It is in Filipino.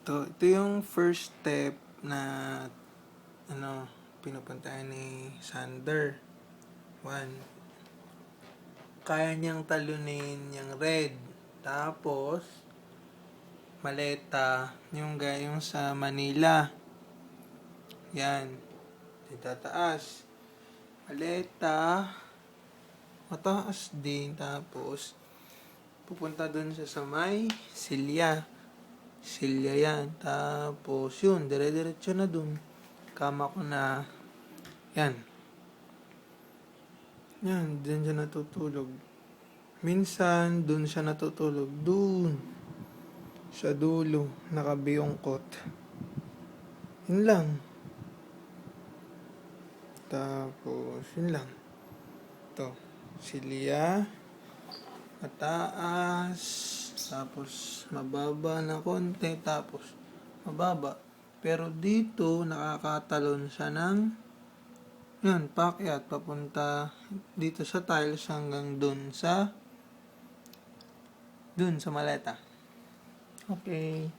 Ito yung first step na pinupuntahan ni Sander. 1. Kaya niyang talunin yung red. Tapos, maleta, yung gayong sa Manila. Yan. Itataas. Maleta, mataas din. Tapos, pupunta dun sa may Silya. Silya yan. Tapos, yun, dire-diretso na dun. Kama ko na, yan. Yan, dun siya natutulog. Minsan, dun siya natutulog. Dun. Sa dulo, nakabiyongkot. Yun lang. Tapos, yun lang. Ito, Silya. Mataas. Tapos, mababa na konti. Tapos, mababa. Pero dito, nakakatalon siya ng yun, paakyat. Papunta dito sa tiles hanggang dun sa maleta. Okay.